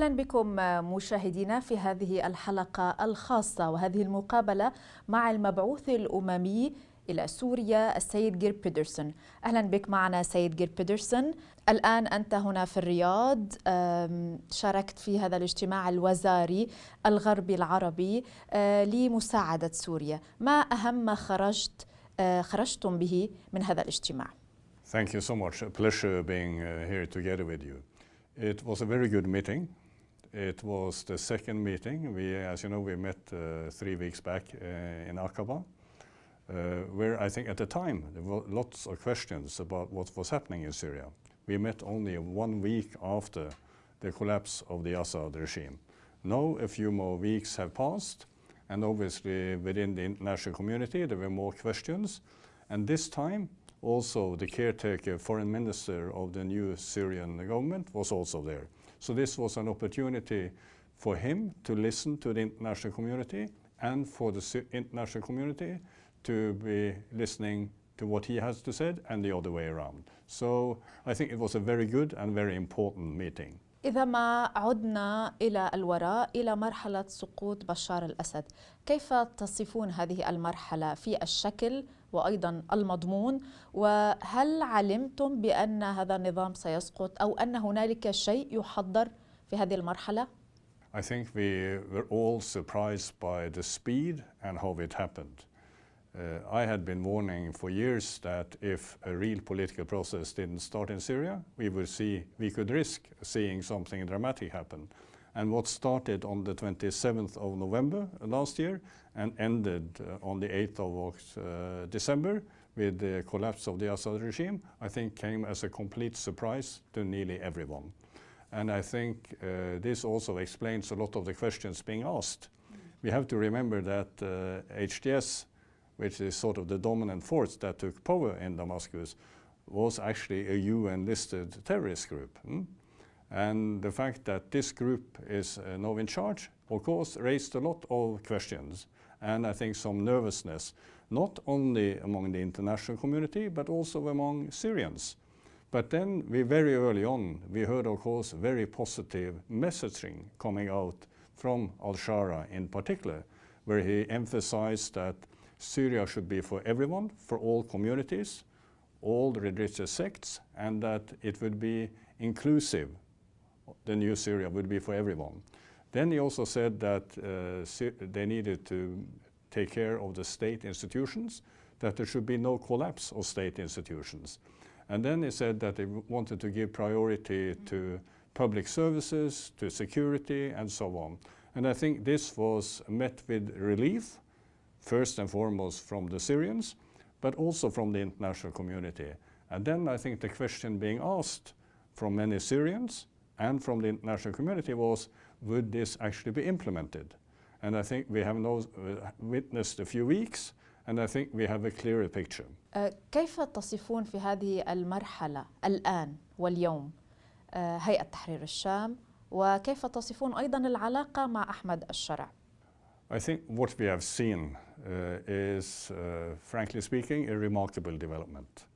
أهلا بكم مشاهدينا في هذه الحلقة الخاصة وهذه المقابلة مع المبعوث الأممي إلى سوريا السيد بيدرسون. أهلا بك معنا سيد بيدرسون. الآن أنت هنا في الرياض، شاركت في هذا الاجتماع الوزاري الغربي العربي لمساعدة سوريا. ما أهم ما خرجتم به من هذا الاجتماع؟ Thank you so much. A pleasure being here together with you. It was a very good meeting. It was the second meeting. As you know, we met 3 weeks back in Aqaba, where I think at the time there were lots of questions about what was happening in Syria. We met only 1 week after the collapse of the Assad regime. Now a few more weeks have passed, and obviously within the international community there were more questions. And this time also the caretaker foreign minister of the new Syrian government was also there. So this was an opportunity for him to listen to the international community and for the international community to be listening to what he has to say and the other way around. So I think it was a very good and very important meeting. إذا ما عدنا إلى الوراء إلى مرحلة سقوط بشار الأسد، كيف تصفون هذه المرحلة في الشكل وأيضا المضمون؟ وهل علمتم بأن هذا النظام سيسقط أو أن هنالك شيء يحضر في هذه المرحلة؟ I think we were all surprised by the speed and how it happened. I had been warning for years that if a real political process didn't start in Syria, we could risk seeing something dramatic happen. And what started on the 27th of November last year and ended on the 8th of December with the collapse of the Assad regime, I think came as a complete surprise to nearly everyone. And I think this also explains a lot of the questions being asked. We have to remember that HTS, which is sort of the dominant force that took power in Damascus, was actually a UN-listed terrorist group. And the fact that this group is now in charge, of course, raised a lot of questions and I think some nervousness, not only among the international community, but also among Syrians. But then very early on, we heard, of course, very positive messaging coming out from al-Shara in particular, where he emphasized that Syria should be for everyone, for all communities, all religious sects, and that it would be inclusive. The new Syria would be for everyone. Then he also said that they needed to take care of the state institutions, that there should be no collapse of state institutions. And then he said that they wanted to give priority to public services, to security, and so on. And I think this was met with relief, first and foremost from the Syrians, but also from the international community. And then I think the question being asked from many Syrians and from the international community was, would this actually be implemented? And I think we have now witnessed a few weeks, and I think we have a clearer picture. كيف تصفون في هذه المرحلة الآن واليوم هيئة تحرير الشام، وكيف تصفون أيضا العلاقة مع أحمد الشرع؟ I think what we have seen is, frankly speaking, a remarkable development.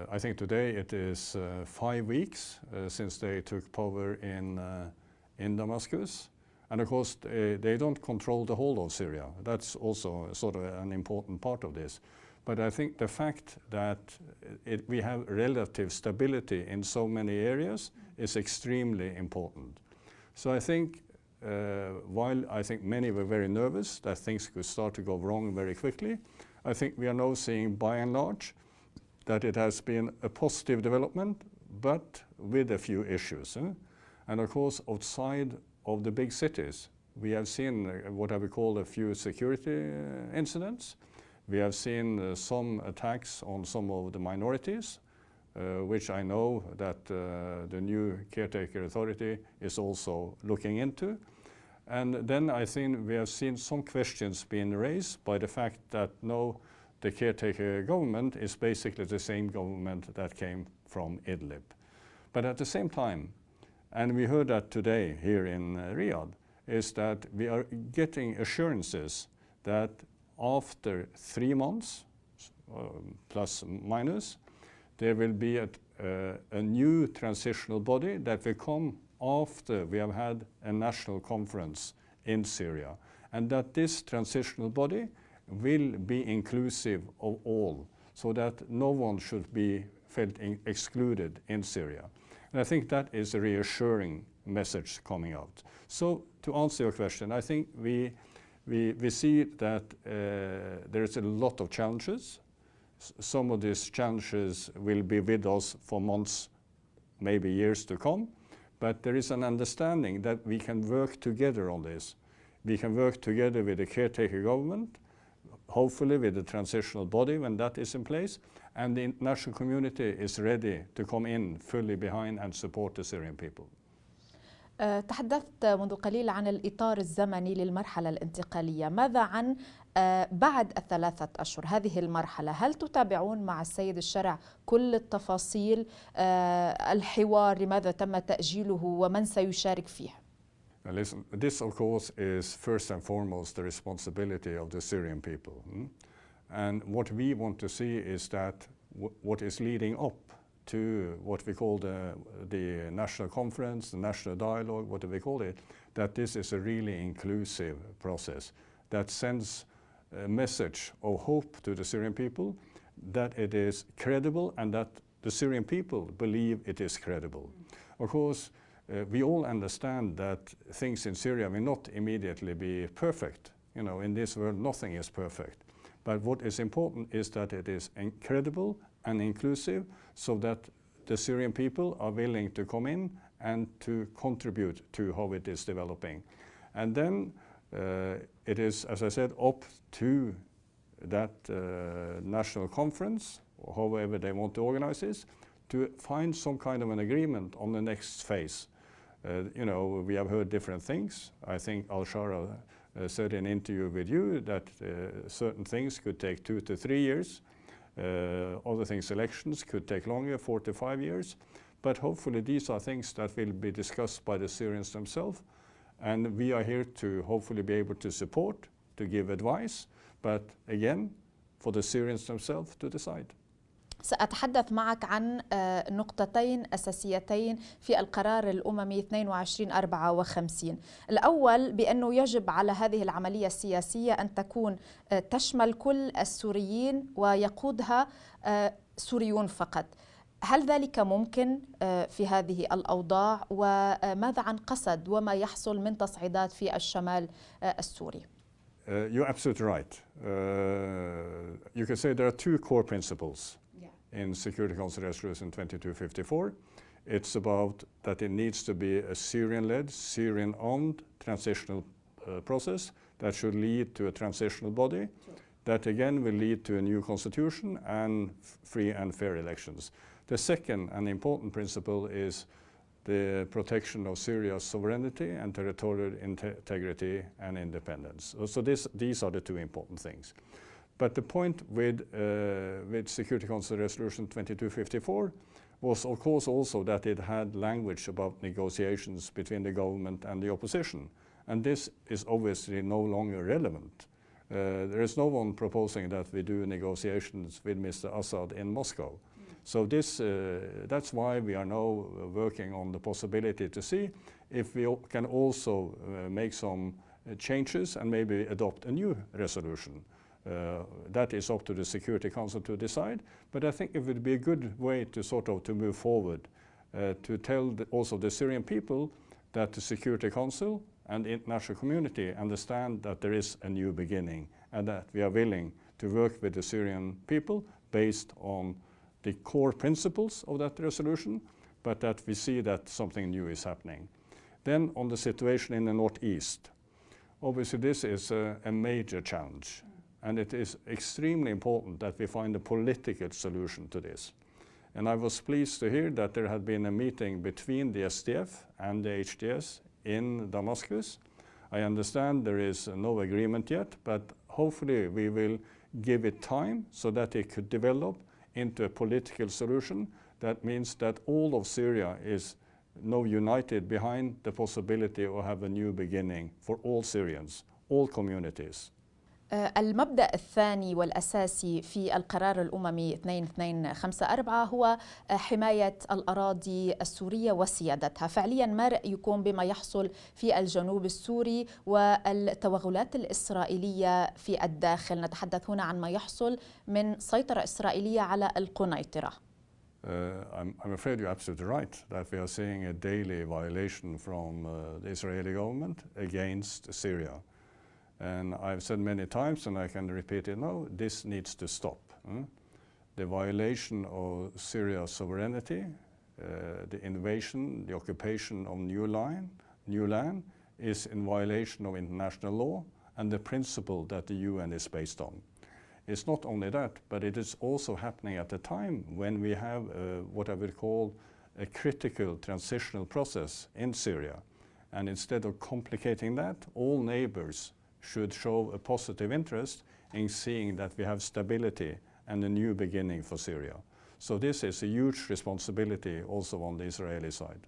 I think today it is 5 weeks since they took power in Damascus. And of course, they don't control the whole of Syria. That's also sort of an important part of this. But I think the fact that we have relative stability in so many areas is extremely important. So I think while I think many were very nervous that things could start to go wrong very quickly, I think we are now seeing by and large that it has been a positive development, but with a few issues. And of course, outside of the big cities, we have seen what I would call a few security incidents. We have seen some attacks on some of the minorities, which I know that the new caretaker authority is also looking into. And then I think we have seen some questions being raised by the fact that now the caretaker government is basically the same government that came from Idlib. But at the same time, and we heard that today here in Riyadh, is that we are getting assurances that after 3 months, plus minus, there will be a new transitional body that will come after we have had a national conference in Syria, and that this transitional body will be inclusive of all, so that no one should be felt excluded in Syria. And I think that is a reassuring message coming out. So to answer your question, I think we see that there is a lot of challenges. Some of these challenges will be with us for months, maybe years to come, but there is an understanding that we can work together on this. We can work together with the caretaker government, hopefully with the transitional body when that is in place, and the international community is ready to come in fully behind and support the Syrian people. تحدثت منذ قليل عن الإطار الزمني للمرحلة الانتقالية. ماذا عن بعد الثلاثة أشهر هذه المرحلة؟ هل تتابعون مع السيد الشرع كل التفاصيل الحوار؟ لماذا تم تأجيله ومن سيشارك فيه؟ Listen, this of course is first and foremost the responsibility of the Syrian people. And what we want to see is that what is leading up to what we call the national conference, the national dialogue, whatever we call it, that this is a really inclusive process that sends a message of hope to the Syrian people, that it is credible and that the Syrian people believe it is credible. Of course, we all understand that things in Syria will not immediately be perfect. You know, in this world nothing is perfect. But what is important is that it is credible and inclusive, so that the Syrian people are willing to come in and to contribute to how it is developing. And then it is, as I said, up to that national conference, or however they want to organize this, to find some kind of an agreement on the next phase. You know, we have heard different things. I think Al-Shara said in an interview with you that certain things could take 2 to 3 years. Other things, elections, could take longer, 4 to 5 years. But hopefully these are things that will be discussed by the Syrians themselves. And we are here to hopefully be able to support, to give advice, but again, for the Syrians themselves to decide. سأتحدث معك عن نقطتين أساسيتين في القرار الأممي 2254. الأول بأنه يجب على هذه العملية السياسية أن تكون تشمل كل السوريين ويقودها سوريون فقط. هل ذلك ممكن في هذه الأوضاع؟ وماذا عن قسد وما يحصل من تصعيدات في الشمال السوري؟ You're absolutely right. You can say there are two core principles in Security Council Resolution 2254. It's about that it needs to be a Syrian-led, Syrian-owned transitional process that should lead to a transitional body that again will lead to a new constitution and free and fair elections. The second and important principle is the protection of Syria's sovereignty and territorial integrity and independence. So these are the two important things. But the point with Security Council Resolution 2254 was of course also that it had language about negotiations between the government and the opposition. And this is obviously no longer relevant. There is no one proposing that we do negotiations with Mr. Assad in Moscow. So that's why we are now working on the possibility to see if we can also make some changes and maybe adopt a new resolution. That is up to the Security Council to decide, but I think it would be a good way to sort of to move forward, to tell also the Syrian people that the Security Council and the international community understand that there is a new beginning and that we are willing to work with the Syrian people based on the core principles of that resolution, but that we see that something new is happening. Then on the situation in the northeast, obviously this is a major challenge. And it is extremely important that we find a political solution to this. And I was pleased to hear that there had been a meeting between the SDF and the HTS in Damascus. I understand there is no agreement yet, but hopefully we will give it time so that it could develop into a political solution. That means that all of Syria is now united behind the possibility of have a new beginning for all Syrians, all communities. المبدأ الثاني والأساسي في القرار الأممي 2254 هو حماية الأراضي السورية وسيادتها. فعليا ما رأيكم بما يحصل في الجنوب السوري والتوغلات الإسرائيلية في الداخل؟ نتحدث هنا عن ما يحصل من سيطرة إسرائيلية على القنيطرة. I'm afraid you're absolutely right that we are seeing a daily violation from the Israeli government against Syria. And I've said many times, and I can repeat it now, this needs to stop. The violation of Syria's sovereignty, the invasion, the occupation of new land is in violation of international law and the principle that the UN is based on. It's not only that, but it is also happening at a time when we have what I would call a critical transitional process in Syria. And instead of complicating that, all neighbors should show a positive interest in seeing that we have stability and a new beginning for Syria. So this is a huge responsibility also on the Israeli side.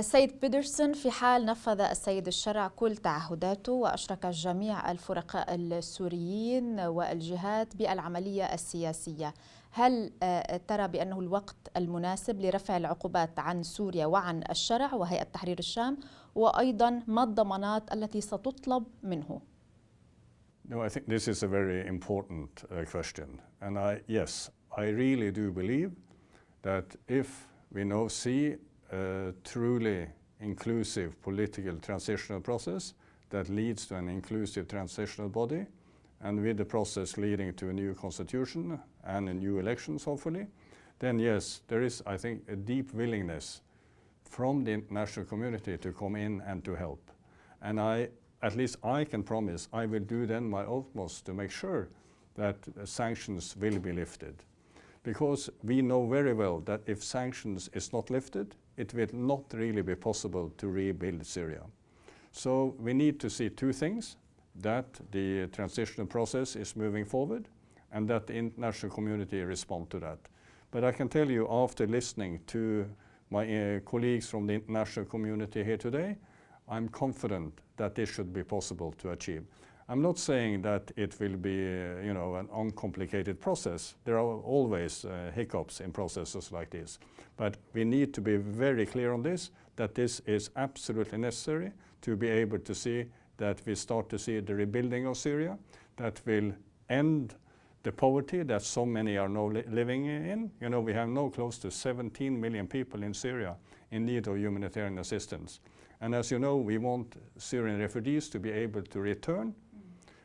سيد بيدرسون، في حال نفذ السيد الشرع كل تعهداته وأشرك جميع الفرقاء السوريين والجهات بالعملية السياسية، هل ترى بأنه الوقت المناسب لرفع العقوبات عن سوريا وعن الشرع وهيئة تحرير الشام؟ وأيضا ما الضمانات التي ستطلب منه؟ No, I think this is a very important question. And I really do believe that if we now see a truly inclusive political transitional process that leads to an inclusive transitional body, and with the process leading to a new constitution and a new elections, hopefully, then yes, there is, I think, a deep willingness from the international community to come in and to help. And at least I can promise I will do then my utmost to make sure that sanctions will be lifted. Because we know very well that if sanctions is not lifted, it will not really be possible to rebuild Syria. So we need to see two things, that the transitional process is moving forward and that the international community respond to that. But I can tell you, after listening to my colleagues from the international community here today, I'm confident that this should be possible to achieve. I'm not saying that it will be, an uncomplicated process. There are always hiccups in processes like this. But we need to be very clear on this, that this is absolutely necessary to be able to see that we start to see the rebuilding of Syria, that will end the poverty that so many are now living in. We have now close to 17 million people in Syria in need of humanitarian assistance. And as you know, we want Syrian refugees to be able to return.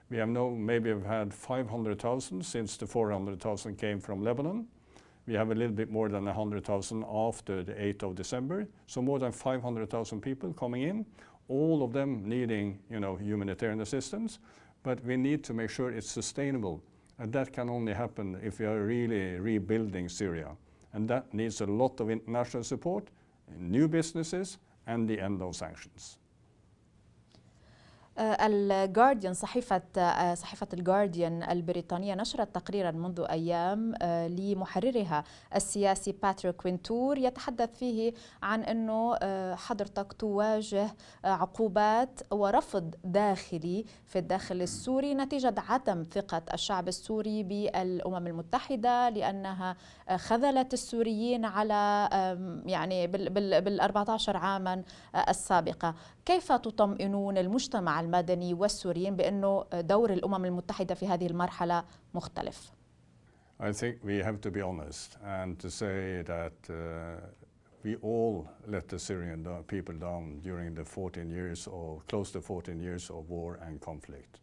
We have now maybe had 500,000 since the 400,000 came from Lebanon. We have a little bit more than 100,000 after the 8th of December. So more than 500,000 people coming in, all of them needing, humanitarian assistance. But we need to make sure it's sustainable. And that can only happen if we are really rebuilding Syria. And that needs a lot of international support, new businesses, and the end of sanctions. الجارديان صحيفة الجارديان البريطانية نشرت تقريرا منذ أيام لمحررها السياسي باتريك وينتور يتحدث فيه عن أنه حضرتك تواجه عقوبات ورفض داخلي في الداخل السوري نتيجة عدم ثقة الشعب السوري بالأمم المتحدة لأنها خذلت السوريين على بال14 عاما السابقة. كيف تطمئنون المجتمع المدني والسوريين بأنه دور الأمم المتحدة في هذه المرحلة مختلف؟ I think we have to be honest and to say that we all let the Syrian people down during the 14 years or close to 14 years of war and conflict.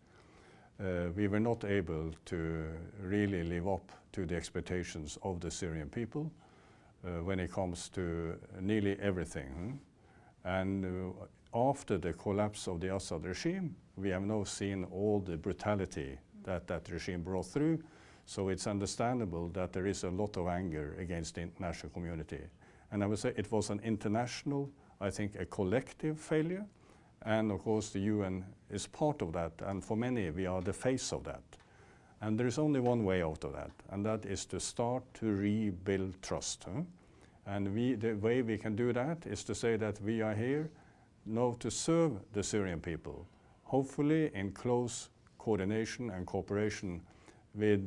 We were not able to really live up to the expectations of the Syrian people when it comes to nearly everything. And after the collapse of the Assad regime, we have now seen all the brutality that regime brought through. So it's understandable that there is a lot of anger against the international community. And I would say it was an international, I think, a collective failure. And of course, the UN is part of that. And for many, we are the face of that. And there is only one way out of that, and that is to start to rebuild trust. And the way we can do that is to say that we are here now to serve the Syrian people, hopefully in close coordination and cooperation with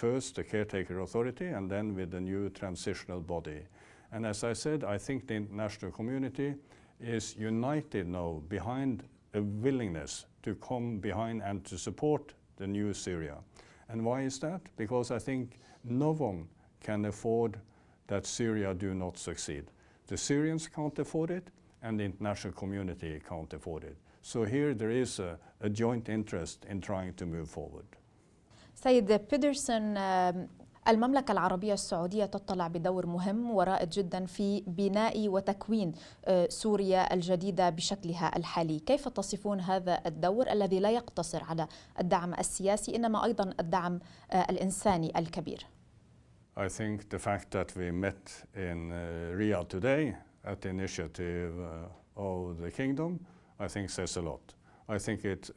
first the caretaker authority and then with the new transitional body. And as I said, I think the international community is united now behind a willingness to come behind and to support the new Syria. And why is that? Because I think no one can afford that Syria do not succeed. The Syrians can't afford it, and the international community can't afford it. So here there is a joint interest in trying to move forward. سيد بيدرسون، المملكة العربية السعودية تطلع بدور مهم ورائد جدا في بناء وتكوين سوريا الجديدة بشكلها الحالي. كيف تصفون هذا الدور الذي لا يقتصر على الدعم السياسي إنما أيضا الدعم الإنساني الكبير؟ I think the fact that we met in Riyadh today at the initiative of the Kingdom, I think says a lot. I think it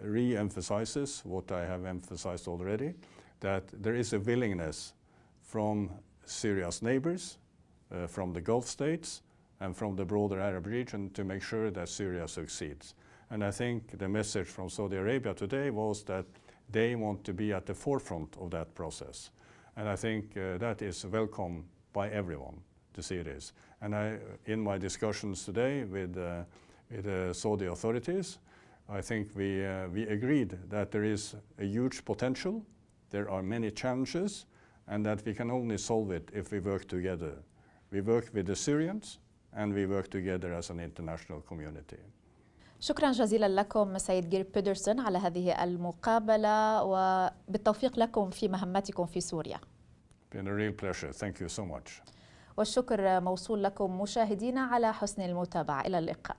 re-emphasizes what I have emphasized already, that there is a willingness from Syria's neighbors, from the Gulf states, and from the broader Arab region to make sure that Syria succeeds. And I think the message from Saudi Arabia today was that they want to be at the forefront of that process. And I think that is welcome by everyone to see this. And in my discussions today with the Saudi authorities, I think we agreed that there is a huge potential, there are many challenges, and that we can only solve it if we work together. We work with the Syrians, and we work together as an international community. شكرا جزيلا لكم سيد جير بيدرسون على هذه المقابلة، وبالتوفيق لكم في مهمتكم في سوريا. Been a real pleasure. Thank you so much. والشكر موصول لكم مشاهدينا على حسن المتابعة. إلى اللقاء.